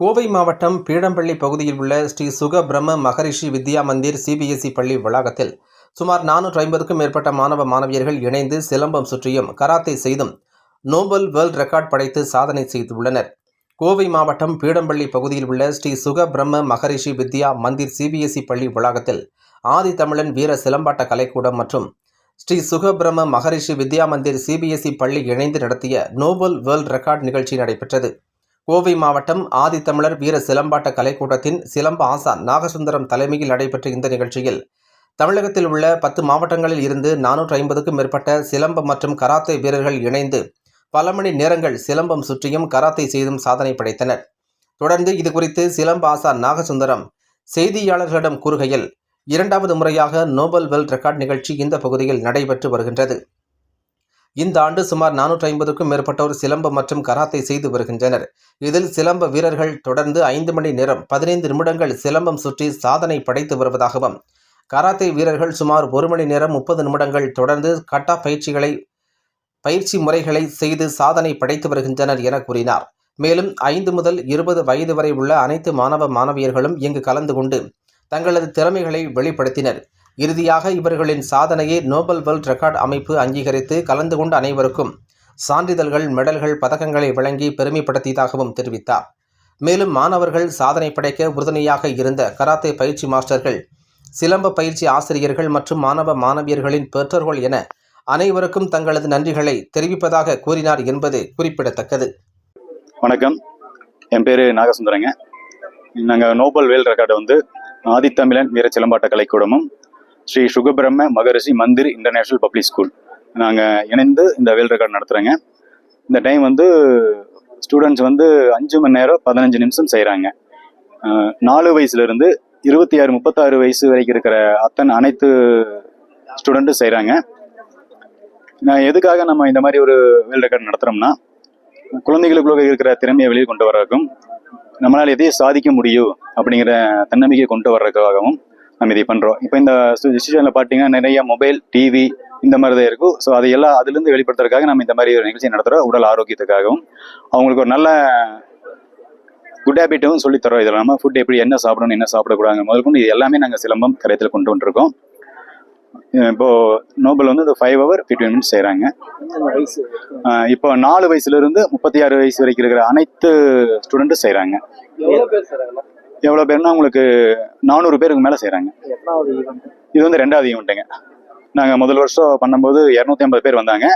கோவை மாவட்டம் பீடம்பள்ளி பகுதியில் உள்ள ஸ்ரீ சுக பிரம்ம மகரிஷி வித்யா மந்திர் சிபிஎஸ்இ பள்ளி வளாகத்தில் சுமார் 450க்கும் மேற்பட்ட மாணவ மாணவியர்கள் இணைந்து சிலம்பம் சுற்றியும் கராத்தே செய்தும் நோபல் வேர்ல்ட் ரெக்கார்ட் படைத்து சாதனை செய்துள்ளனர். கோவை மாவட்டம் பீடம்பள்ளி பகுதியில் உள்ள ஸ்ரீ சுக பிரம்ம மகரிஷி வித்யா மந்திர் சிபிஎஸ்இ பள்ளி வளாகத்தில் ஆதி தமிழன் வீர சிலம்பாட்ட கலைக்கூடம் மற்றும் ஸ்ரீ சுக பிரம்ம மகரிஷி வித்யா மந்திர் சிபிஎஸ்இ பள்ளி இணைந்து நடத்திய நோபல் வேர்ல்ட் ரெக்கார்ட் நிகழ்ச்சி நடைபெற்றது. கோவை மாவட்டம் ஆதி தமிழர் வீர சிலம்பாட்ட கலைக்கூடத்தின் சிலம்ப ஆசான் நாகசுந்தரம் தலைமையில் நடைபெற்ற இந்த நிகழ்ச்சியில் தமிழகத்தில் உள்ள 10 மாவட்டங்களில் இருந்து 450க்கும் மேற்பட்ட சிலம்பம் மற்றும் கராத்தே வீரர்கள் இணைந்து பல மணி நேரங்கள் சிலம்பம் சுற்றியும் கராத்தே செய்தும் சாதனை படைத்தனர். தொடர்ந்து இதுகுறித்து சிலம்ப ஆசான் நாகசுந்தரம் செய்தியாளர்களிடம் கூறுகையில், 2வது முறையாக நோபல் வேர்ல்ட் ரெக்கார்ட் நிகழ்ச்சி இந்த பகுதியில் நடைபெற்று வருகின்றது. இந்த ஆண்டு சுமார் 450க்கும் மேற்பட்டோர் சிலம்பம் மற்றும் கராத்தே செய்து வருகின்றனர். இதில் சிலம்ப வீரர்கள் தொடர்ந்து 5 மணி நேரம் 15 நிமிடங்கள் சிலம்பம் சுற்றி சாதனை படைத்து வருவதாகவும், கராத்தே வீரர்கள் சுமார் 1 மணி நேரம் 30 நிமிடங்கள் தொடர்ந்து கட்டா பயிற்சி முறைகளை செய்து சாதனை படைத்து வருகின்றனர் என கூறினார். மேலும் 5 முதல் 20 வயது வரை உள்ள அனைத்து மாணவ மாணவியர்களும் இங்கு கலந்து கொண்டு தங்களது திறமைகளை வெளிப்படுத்தினர். இறுதியாக இவர்களின் சாதனையை நோபல் வேர்ல்ட் ரெக்கார்ட் அமைப்பு அங்கீகரித்து கலந்து கொண்ட அனைவருக்கும் சான்றிதழ்கள், மெடல்கள், பதக்கங்களை வழங்கி பெருமைப்படுத்தியதாகவும் தெரிவித்தார். மேலும் மாணவர்கள் சாதனை படைக்க உறுதுணையாக இருந்த கராத்தே பயிற்சி மாஸ்டர்கள், சிலம்ப பயிற்சி ஆசிரியர்கள் மற்றும் மாணவ மாணவியர்களின் பெற்றோர்கள் என அனைவருக்கும் தங்களது நன்றிகளை தெரிவிப்பதாக கூறினார் என்பது குறிப்பிடத்தக்கது. வணக்கம், என் பேர் நாகசுந்தரங்க. நாங்கள் நோபல் வேர்ல்ட் ரெக்கார்டை ஆதித்தமிழன் வீர சிலம்பாட்ட கலைக்கூடமும் ஸ்ரீ சுகபிரம்ம மகரிஷி மந்திர் இன்டர்நேஷ்னல் பப்ளிக் ஸ்கூல் நாங்கள் இணைந்து இந்த வேர்ல்ட் ரெக்கார்ட் நடத்துகிறோங்க. இந்த டைம் ஸ்டூடெண்ட்ஸ் 5 மணி நேரம் 15 நிமிஷம் செய்கிறாங்க. 4 வயசுலேருந்து 26, 36 வயசு வரைக்கும் இருக்கிற அனைத்து ஸ்டூடெண்ட்டும் செய்கிறாங்க. எதுக்காக நம்ம இந்த மாதிரி ஒரு வேர்ல்ட் ரெக்கார்ட் நடத்துகிறோம்னா, குழந்தைகளுக்குள்ள இருக்கிற திறமையை வெளியே கொண்டு வர்றதுக்கும், நம்மளால் எதையும் சாதிக்க முடியும் அப்படிங்கிற தன்னம்பிக்கை கொண்டு வர்றதுக்காகவும் நம்ம இதை பண்ணுறோம். இப்போ இந்த சிச்சுவேஷனில் பார்த்தீங்கன்னா நிறைய மொபைல், டிவி இந்த மாதிரி தான் இருக்கும். ஸோ அதையெல்லாம் அதுலேருந்து வெளிப்படுத்துறதுக்காக நம்ம இந்த மாதிரி ஒரு நிகழ்ச்சி நடத்துகிறோம். உடல் ஆரோக்கியத்துக்காகவும் அவங்களுக்கு ஒரு நல்ல குட் ஹேபிட்டும் சொல்லித்தரோம். இதில் நம்ம ஃபுட் எப்படி என்ன சாப்பிடணும், என்ன சாப்பிடக்கூடாது முதல் கொண்டு இது எல்லாமே நாங்கள் சிலம்பம் கரையத்தில் கொண்டு வந்துருக்கோம். இப்போது நோபல் இந்த 5 hour 15 minutes செய்கிறாங்க. இப்போ 4 வயசுலேருந்து 36 வயசு வரைக்கும் இருக்கிற அனைத்து ஸ்டூடெண்ட்டும் செய்கிறாங்க. எவ்வளோ பேர்னா உங்களுக்கு 400 பேருக்கு மேலே செய்கிறாங்க. இது 2வது ஈவெண்ட்டுங்க. நாங்கள் முதல் வருஷம் பண்ணும்போது 250 பேர் வந்தாங்க.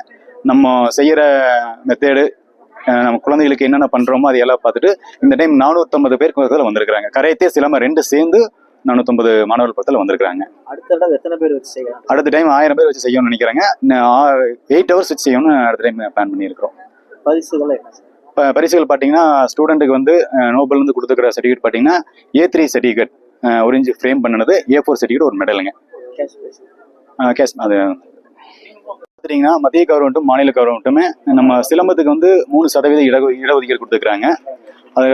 நம்ம செய்கிற மெத்தேடு, நம்ம குழந்தைகளுக்கு என்னென்ன பண்ணுறோமோ அதையெல்லாம் பார்த்துட்டு இந்த டைம் 450 பேருக்கு பக்கத்தில் வந்திருக்கிறாங்க. கரையத்தே சிலம்பம் 2 சேர்ந்து 450 மாணவர்கள் பக்கத்தில் வந்திருக்கிறாங்க. அடுத்த டைம் 1000 பேர் வச்சு செய்யணும்னு நினைக்கிறாங்க. 8 hours வச்சு செய்யணும்னு அடுத்த டைம் பிளான் பண்ணியிருக்கிறோம். பரிசுகள் பார்த்தீங்கன்னா, ஸ்டூடெண்ட்டுக்கு நோபல் கொடுத்துக்கிற சர்டிஃபிகேட் பார்த்தீங்கன்னா A3 சர்டிஃபிகேட், 1 inch ஃப்ரேம் பண்ணினது, A4 சர்டிஃபிகேட், ஒரு மெடலுங்க. கேஷ் அது பார்த்தீங்கன்னா மத்திய கவர்மெண்ட்டும் மாநில கவர்மெண்ட்டுமே நம்ம சிலம்பத்துக்கு 3% இடஒதுக்கீடு கொடுத்துருக்குறாங்க.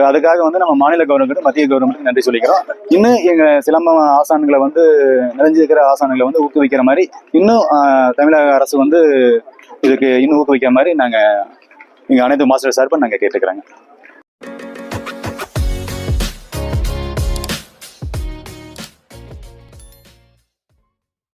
அதுக்காக நம்ம மாநில கவர்மெண்ட், மத்திய கவர்மெண்ட்டுக்கு நன்றி சொல்லிக்கிறோம். இன்னும் எங்கள் சிலம்ப ஆசான்களை நிறைஞ்சிருக்கிற ஆசான்களை ஊக்குவிக்கிற மாதிரி இன்னும் தமிழக அரசு இதுக்கு இன்னும் ஊக்குவிக்கிற மாதிரி நாங்கள் எங்கள் அனைத்து மாஸ்டர் சார்பை நாங்கள் கேட்டுக்கிறோங்க.